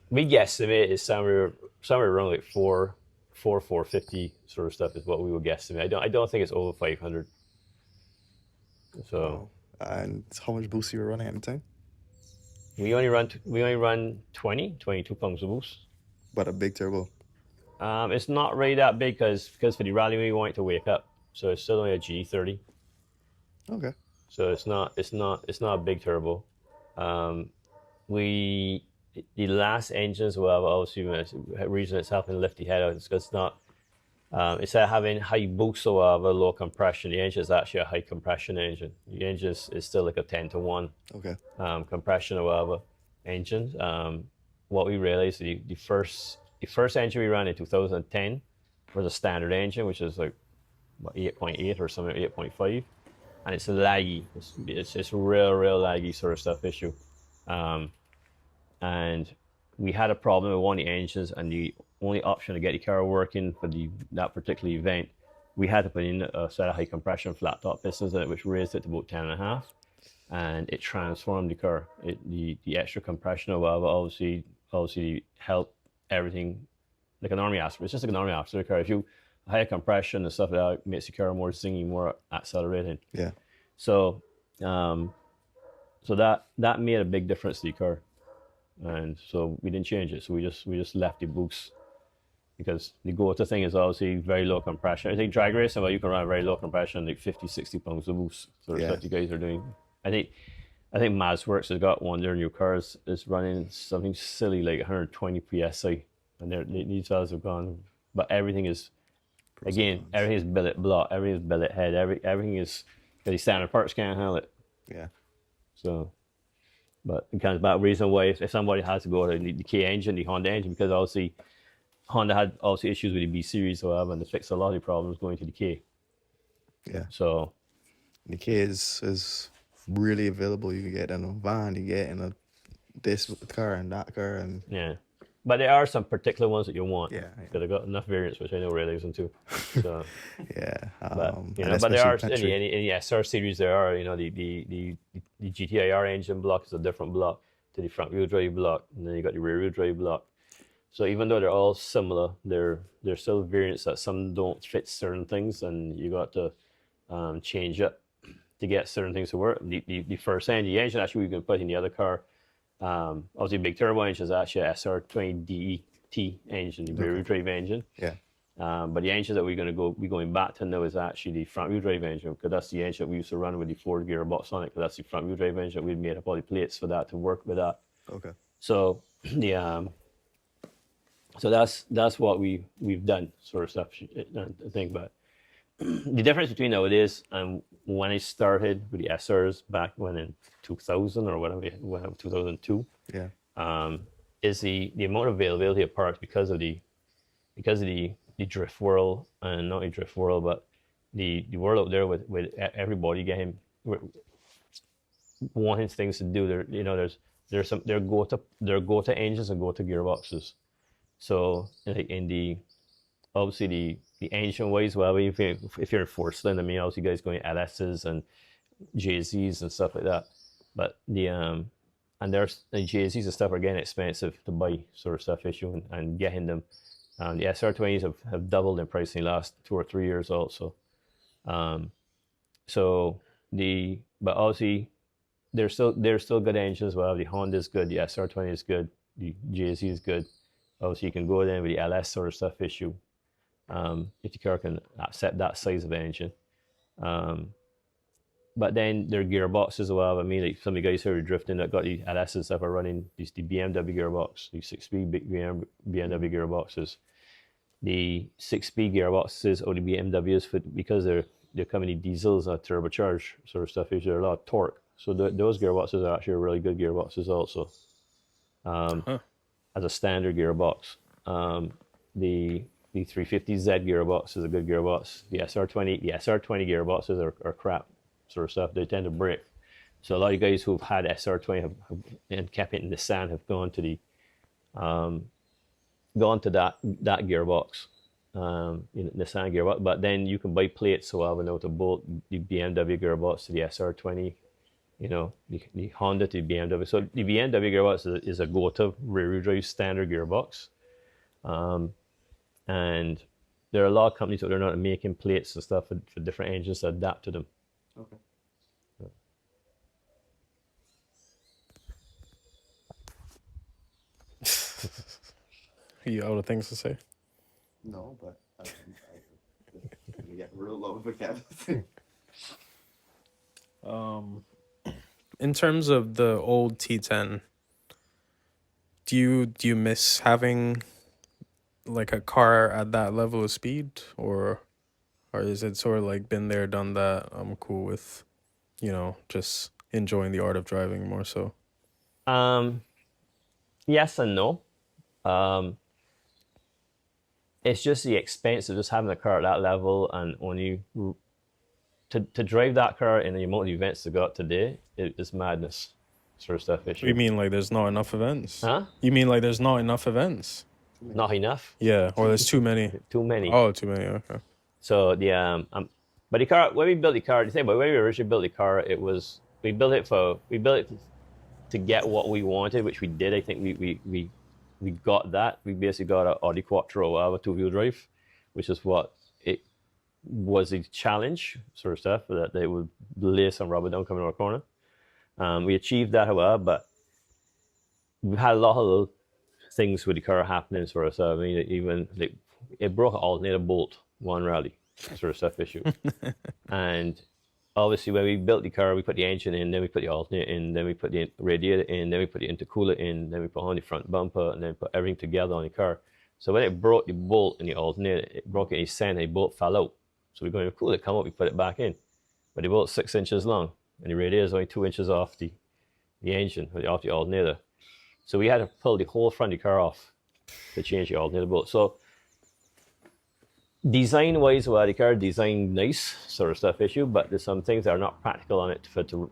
we guesstimate is somewhere around like 450 sort of stuff is what we would guesstimate. I don't think it's over 500. So. And how much boost you were running at the time? We only run 22 pounds of boost. But a big turbo. It's not really that big because for the rally we want it to wake up, so it's still only a G30. Okay. So it's not a big turbo. The last engines will have obviously the reason it's helping lift the head out is because it's not. Instead of having high boost or a low compression, the engine is actually a high compression engine. The engine is still like a 10-to-1 compression or whatever engine. What we realized, the first engine we ran in 2010 was a standard engine, which is like 8.8 or something, 8.5, and it's laggy. It's real laggy sort of stuff issue. And we had a problem with one of the engines, and the only option to get the car working for that particular event, we had to put in a set of high compression flat top pistons in it, which raised it to about 10.5, and it transformed the car. The extra compression of obviously helped everything like an army aspirator. It's just like an army aspirator car. If you higher compression and stuff like that makes the car more zingy, more accelerating. Yeah. So that made a big difference to the car. And so we didn't change it. So we just left the boost because the Gota thing is obviously very low compression. I think drag racing, you can run very low compression, like 50, 60 pounds of boost. So that's what you guys are doing. I think Mazworks has got one of their new cars is running something silly like 120 PSI, and these fellas have gone, but everything is Again, everything is billet block, everything is billet head, everything is the standard parts can't handle it. Yeah. So, but it comes back reason why if somebody has to go to the K engine, the Honda engine, because obviously Honda had also issues with the B series, however, and they fixed a lot of the problems going to the K. Yeah. So The K is really available. You can get in a van, you get in a this car and that car, and yeah, but there are some particular ones that you want. Yeah. Because they've got enough variants, which I know Rayleigh's into. So, yeah. but you and know, but there are especially in the SR series there are the GTIR engine block is a different block to the front wheel drive block, and then you got the rear wheel drive block. So even though they're all similar, they're still variants that some don't fit certain things, and you got to change up to get certain things to work. The first engine actually we can put in the other car. Obviously, big turbo engine is actually a SR20 DET engine, the rear wheel drive engine. Yeah. But the engine that we're going to be going back to now is actually the front wheel drive engine, because that's the engine that we used to run with the Ford gearbox on it. Because that's the front wheel drive engine. We made up all the plates for that to work with that. Okay. So so that's what we've done, sort of stuff. I think, but the difference between nowadays and when I started with the SRs back when in 2000 or whatever, 2002, Yeah. is the amount of availability of parts because of the drift world, and not the drift world, but the world out there with everybody getting wanting things to do. There, you know, there's some there go to engines and go to gearboxes. So in the obviously the engine wise, well, if you're in 4-cylinder, I mean, obviously you guys going LSs and JZs and stuff like that. But and there's the JZs and stuff are getting expensive to buy, sort of stuff issue, and getting them. The SR20s have doubled in price in the last 2 or 3 years also. But obviously they're still good engines. Well, the Honda is good, the SR20 is good, the JZ is good. Obviously you can go then with the LS sort of stuff issue, if the car can accept that size of engine. But then their gearboxes as well. I mean, like some of the guys who are drifting that got the LS and stuff are running the BMW gearbox, the 6-speed big BMW gearboxes. The 6-speed gearboxes or the BMWs, because they're coming in diesels and turbocharged sort of stuff, there's a lot of torque. So those gearboxes are actually really good gearboxes also. As a standard gearbox. The 350Z gearbox is a good gearbox. The SR20 gearboxes are crap sort of stuff. They tend to break. So a lot of guys who've had SR20 have and kept it in the sand have gone to that gearbox, in the sand gearbox. But then you can buy plates, so I would know to bolt the BMW gearbox to the SR20. You know, the Honda to the BMW. So the BMW gearbox is a go-to rear-wheel drive standard gearbox. And there are a lot of companies that are not making plates and stuff for different engines to adapt to them. Okay. You out of things to say? No, but I get real low vocabulary. In terms of the old T10, do you miss having like a car at that level of speed, or is it sort of like been there, done that? I'm cool with, just enjoying the art of driving more so. Yes and no. It's just the expense of just having a car at that level, and only to drive that car in the amount of events they got today, it's madness, sort of stuff. Issue. You mean like there's not enough events? Huh? You mean like there's not enough events? Not enough. Yeah, or there's too many. Too many. Oh, too many. Okay. So but the car, when we built the car, the thing about when we originally built the car, we built it to get what we wanted, which we did. I think we got that. We basically got an Audi Quattro out of a 2-wheel drive, which is what it was, a challenge sort of stuff, that they would lay some rubber down coming around a corner. We achieved that, however, but we had a lot of little things with the car happening sort of stuff. I mean, even like it broke an alternator bolt one rally sort of stuff issue. And obviously when we built the car, we put the engine in, then we put the alternator in, then we put the radiator in, then we put the intercooler in, then we put on the front bumper, and then put everything together on the car. So when it broke the bolt in the alternator, it broke it in the center, the bolt fell out. So we're going to cool it, come up, we put it back in. But the bolt's 6 inches long, and the radiator is only 2 inches off the engine, off the alternator. So we had to pull the whole front of the car off to change the alternator bolt. So design-wise, well, the car designed nice sort of stuff issue, but there's some things that are not practical on it to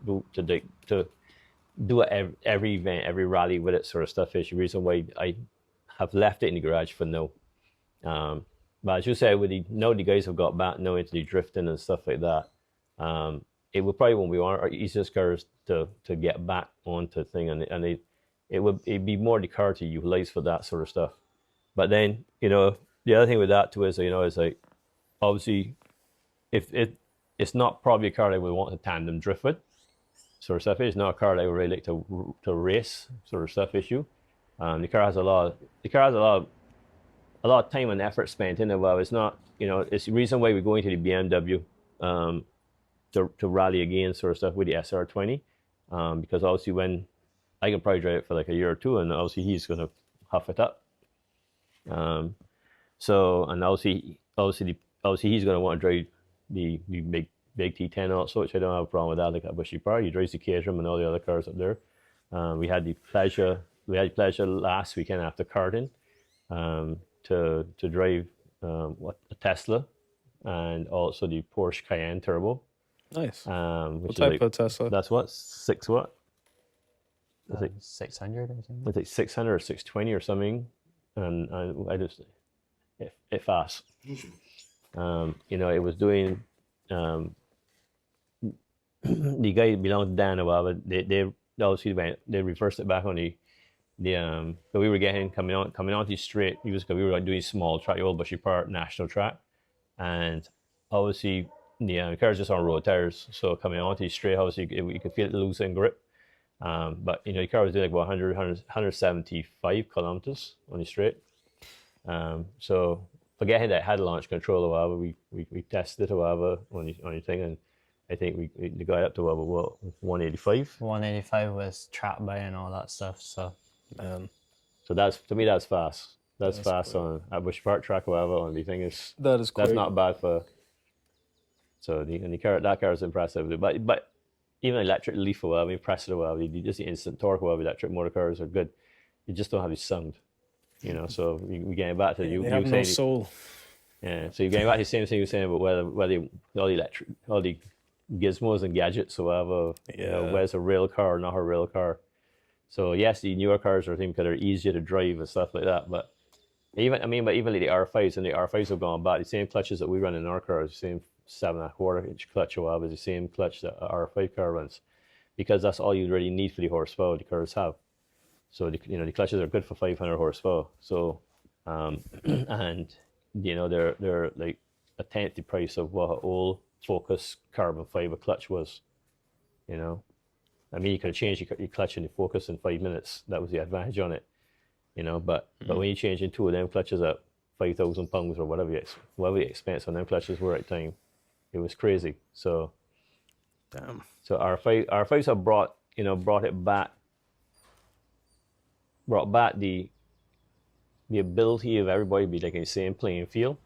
do it every event, every rally with it sort of stuff issue. Reason why I have left it in the garage for now. But as you said, now the guys have got back now into the drifting and stuff like that. It would probably won't be one of our easiest cars to get back onto thing, and it'd be more the car to utilize for that sort of stuff. But then, the other thing with that too is, is like, obviously, if it's not probably a car I would want to tandem drift with, sort of stuff. It's not a car that I would really like to race, sort of stuff issue. The car has a lot of time and effort spent in it. Well, it's not, it's the reason why we go into the BMW to rally again, sort of stuff, with the SR20, because obviously when I can probably drive it for like a year or two, and obviously he's going to huff it up. So, and obviously he's going to want to drive the big T10 also, which I don't have a problem with that. Like at Bushy Park, he drives the Caterham and all the other cars up there. We had the pleasure last weekend after karting to drive a Tesla and also the Porsche Cayenne Turbo. Nice. What type of Tesla? That's what? 6 what? 600 or something. It's like 600 or 620 or something. And I just, it fast. It was doing, the guy belonged to Dan, but they obviously they reversed it back on the so we were getting coming on the straight. We were doing small track, the old Bushy Park national track, and obviously the car's just on road tires, so coming onto the straight, obviously you could feel it losing grip. But the car was doing like 175 kilometers on the straight. So forgetting that it had launch control or whatever, we tested it or whatever on the thing, and I think the guy up to what 185. 185 was trap by and all that stuff. So, so that's fast. That's fast quick. On a Bush Park track or whatever. On the thing is That's quick. Not bad for. So that car is impressive, but even electric Leaf or whatever, Impressor or whatever, just the instant torque or whatever, electric motor cars are good. You just don't have the sound, So we getting back to you. They have no soul. Yeah, so you're getting back to the same thing you were saying about whether all the gizmos and gadgets or whatever, where's a real car or not a real car. So yes, the newer cars are because they're easier to drive and stuff like that. But even like the R5s, and the R5s have gone back. The same clutches that we run in our cars, the same 7.25 inch clutch or whatever, the same clutch that our R5 car runs, because that's all you really need for the horsepower the cars have. So the clutches are good for 500 horsepower. So and they're like a tenth the price of what an old Focus carbon fiber clutch was. You could change your clutch in the Focus in 5 minutes. That was the advantage on it. But when you change in two of them clutches at £5,000 or whatever the expense on them clutches were at the time, it was crazy. So Damn. So R5s have brought back the ability of everybody to be like in the same playing field.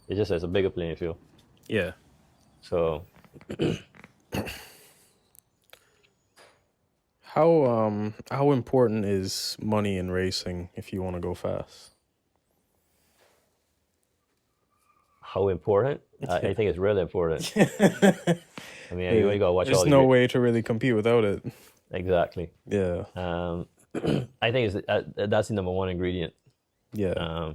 It just has a bigger playing field. Yeah. So how important is money in racing if you want to go fast? how important? I think it's really important. I mean, you got to watch all There's the no way to really compete without it. Exactly. Yeah. I think that's the number one ingredient. Yeah.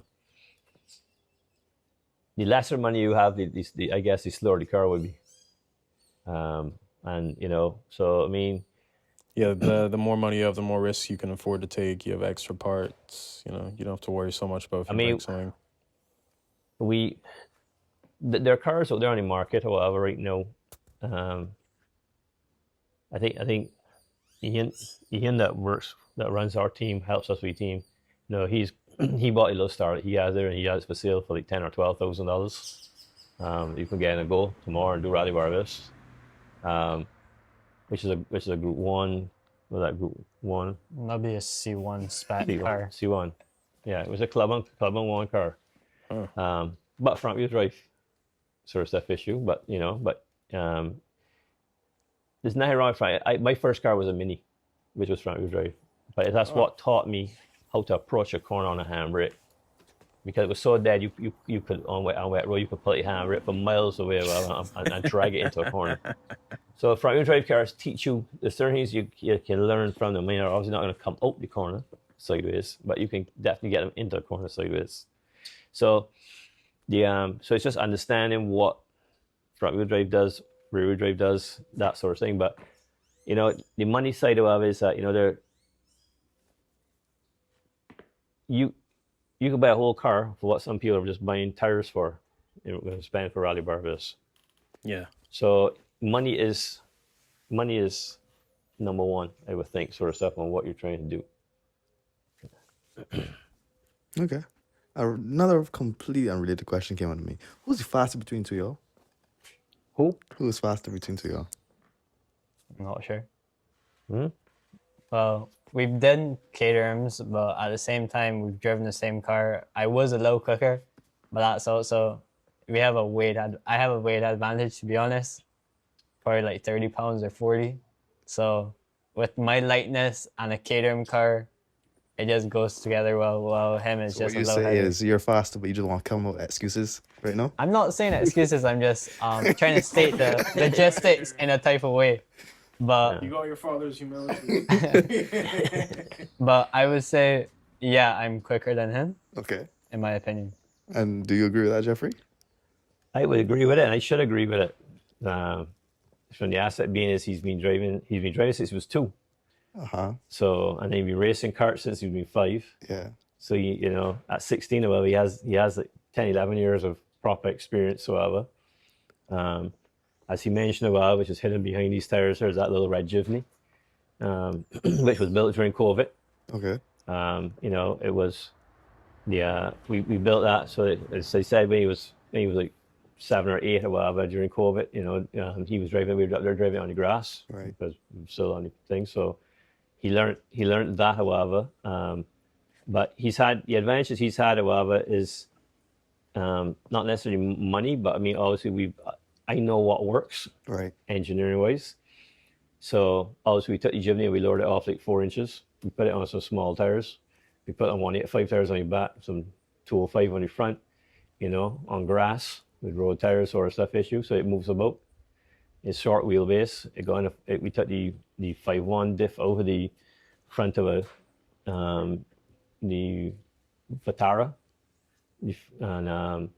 The lesser money you have, I guess the slower the car will be. And so I mean, yeah, the more money you have, the more risks you can afford to take. You have extra parts. You don't have to worry so much about if you break something. There are cars out there on the market, however, right now. I think Ian that runs our team, helps us with the team. He bought a little star that he has there, and he has for sale for like $10,000 or $12,000. You can get in a go tomorrow and do Rally Barbados, which is a Group 1. Was that Group 1? That'll be a C1 spec car. C1. Yeah, it was a club on one car. But front wheel drive sort of stuff issue. But there's nothing wrong with front. My first car was a Mini, which was front wheel drive. But that's what taught me how to approach a corner on a handbrake. Because it was so dead, you could on wet road you could put your handbrake from miles away and drag it into a corner. So front wheel drive cars teach you the certain things you can learn from them. They're obviously not going to come out the corner sideways, but you can definitely get them into a corner sideways. So so it's just understanding what front wheel drive does, rear wheel drive does, that sort of thing. But the money side of it is that you can buy a whole car for what some people are just buying tires for, spending for Rally Barbados. Yeah. So money is number one, I would think, sort of stuff on what you're trying to do. Okay. Another completely unrelated question came on to me. Who's faster between two of y'all? Who? Who's faster between two of y'all? I'm not sure. Hmm? Well, we've done Caterhams, but at the same time, we've driven the same car. I was a little quicker, but that's also, I have a weight advantage, to be honest. Probably like 30 pounds or 40. So with my lightness and a Caterham car, it just goes together well. Well, him is So just what you a little say heavier. is you're faster, but you just want to come up with excuses right now? I'm not saying excuses. I'm just trying to state the logistics in a type of way. But You got your father's humility. but I would say, yeah, I'm quicker than him, Okay. in my opinion. And do you agree with that, Geoffrey? I would agree with it, and I should agree with it. From the asset being is he's been driving since he was 2. So, and he's been racing karts since he's been 5. Yeah. So at 16 or whatever, he has like 10, 11 years of proper experience or whatever. As he mentioned a while, which is hidden behind these tires, there's that little red Jivney, which was built during COVID. Okay. It was we built that so that, as I said, when he was like 7 or 8 or whatever during COVID, he was driving. We were up there driving on the grass, Right. Because we were still on the thing. So he learned that, however. But the advantages he's had, however, is not necessarily money, but I mean, obviously I know what works, Right. engineering wise. So obviously we took the Jivney and we lowered it off like 4 inches. We put it on some small tires. We put on 185 tires on your back, some 205 on your front, on grass with road tires sort of stuff issue. So it moves about. It's short wheelbase. We took the 5.1 diff over the front of the Vitara, and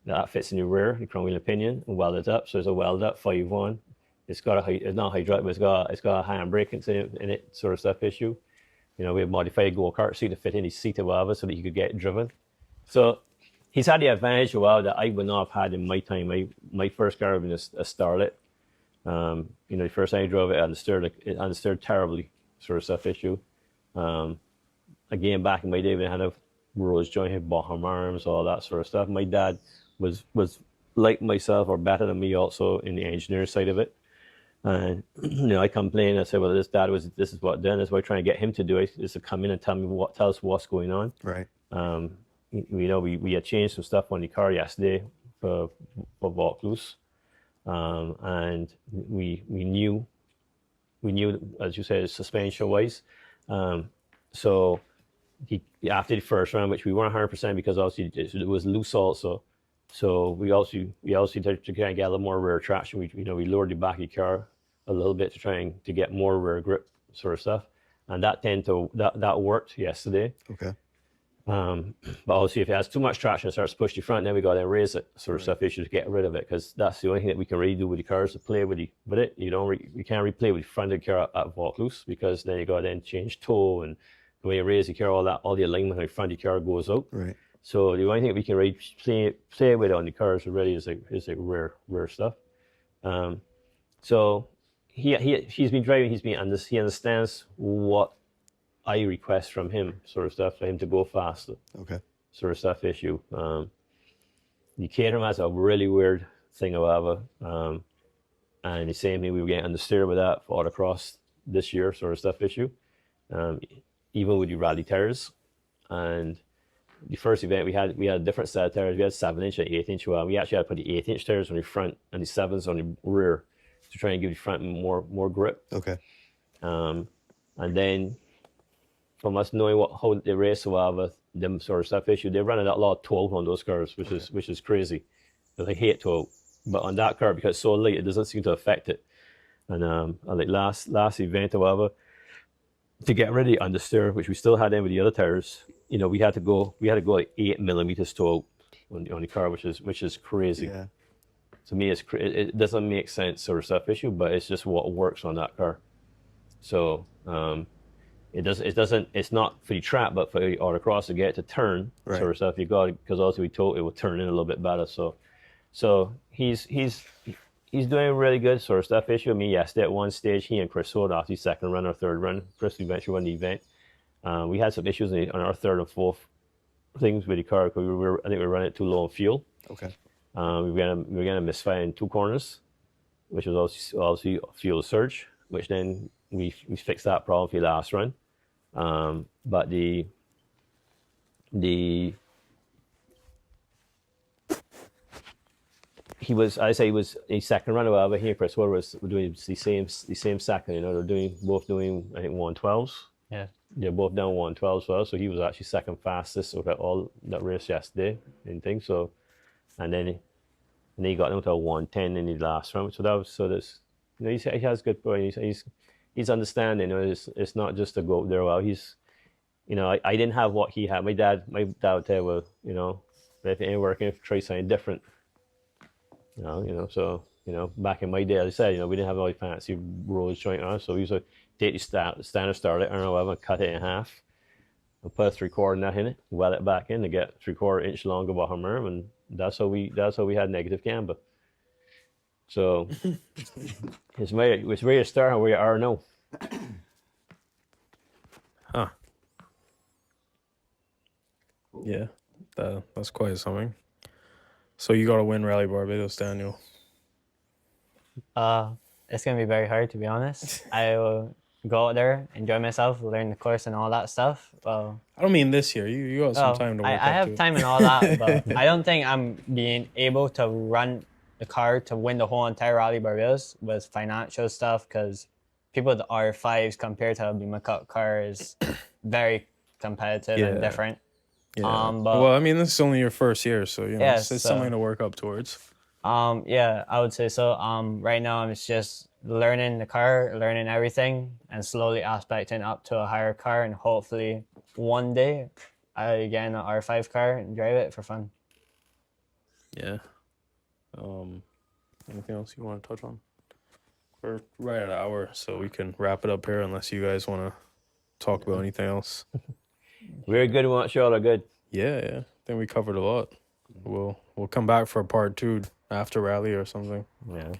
that fits in the rear, the chrome wheel and pinion, and welded up. So it's a welded up 5.1. It's not hydraulic, but it's got a handbrake in it, sort of stuff issue. We have modified a go-kart seat to fit in his seat or whatever, so that you could get driven. So he's had the advantage that I would not have had in my time. My first car would have been a Starlet. The first time I drove it, it understeered terribly, sort of stuff issue. Again, back in my day, we had a rose joint, had bottom arms, all that sort of stuff. My dad was like myself or better than me also in the engineering side of it. And I complained. I said, well, this is what done. That's why I'm trying to get him to do it, is to come in and tell us what's going on. Right. We had changed some stuff on the car yesterday for Vaucluse. And we knew, as you said, suspension wise. So after the first round, which we weren't 100% because obviously it was loose also. So we also to kind of get a little more rear traction. We lowered the back of the car a little bit to get more rear grip sort of stuff, and that worked yesterday. Okay. But obviously, if it has too much traction, it starts to push the front. Then we got to raise it, sort of stuff issue to get rid of it, because that's the only thing that we can really do with the cars to play with it. You can't really play with the front of the car at Vaucluse, because then you got to then change toe, and when you raise the car, all the alignment on the front of the car goes out. Right. So the only thing we can really play with on the cars really is like rare stuff. So he's been driving. He understands what I request from him, sort of stuff, for him to go faster. Okay. Sort of stuff issue. The Caterham has a really weird thing, however, and the same thing we were getting understeer with that for autocross this year, sort of stuff issue. Even with the rally tires, and the first event we had a different set of tires. We had 7-inch and 8-inch. Well, we actually had to put the 8-inch tires on the front and the 7s on the rear to try and give the front more grip. Okay. And then from us knowing how they race so well with them sort of stuff issue, they run a lot of 12 on those cars, which is crazy. Because I hate 12, but on that car because it's so light, it doesn't seem to affect it. And like last event, however, to get rid of the understeer, which we still had in with the other tires, you know, we had to go like 8 millimeters tall on the car, which is crazy. Yeah. To me, it doesn't make sense sort of stuff issue, but it's just what works on that car. So it's not for the track, but for the autocross to get to turn sort of stuff. You got it, because also we told it will turn in a little bit better. So he's doing really good sort of stuff issue. I mean, yesterday at one stage, he and Chris sold after the second run or third run. Chris eventually won the event. We had some issues on our third and fourth things with the car because I think we were running too low on fuel. Okay. We were gonna misfire in 2 corners, which was obviously a fuel surge, which then we fixed that problem for the last run. But he was a second run, however, he and Chris Ward were doing the same second, you know, they're both doing I think 112s. Yeah. They're both down 112 as well, so he was actually second fastest of all that race yesterday and things. So, and then he got down to 110 in the last round. So that's you know, he has good point. He's understanding. You know, it's not just to go there. Well, he's, you know, I didn't have what he had. My dad would tell, well, you know, if it ain't working, try something different. You know, so, you know, back in my day, as I said, you know, we didn't have all the fancy rollers joint on us, so we used to take the standard starter or whatever, cut it in half, and put a 3/4 nut in it, weld it back in to get 3/4 inch longer bottom arm, and that's how we had negative camber. So it's where you start and where you are now. Huh. Yeah, that's quite something. So you got to win Rally Barbados, Daniel. It's gonna be very hard, to be honest. I will go out there, enjoy myself, learn the course and all that stuff. Well, I don't mean this year. You got some time to work. I have time and all that, but I don't think I'm being able to run the car to win the whole entire Rally Barbados with financial stuff, because people with the R5s compared to the McCup car is very competitive and different. Yeah. Well, I mean, this is only your first year, so you know, it's something to work up towards. Yeah, I would say so. Right now I'm just learning the car, learning everything, and slowly aspecting up to a higher car, and hopefully one day I get in an R5 car and drive it for fun. Yeah. Anything else you want to touch on? We're right at an hour, so we can wrap it up here unless you guys want to talk about anything else. We're good. We want y'all are good. Yeah. I think we covered a lot. We'll come back for a part 2 after rally or something. Yeah.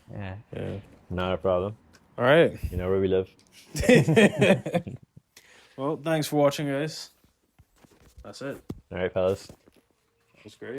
Yeah. Not a problem. All right. You know where we live. Well, thanks for watching, guys. That's it. All right, fellas. That was great.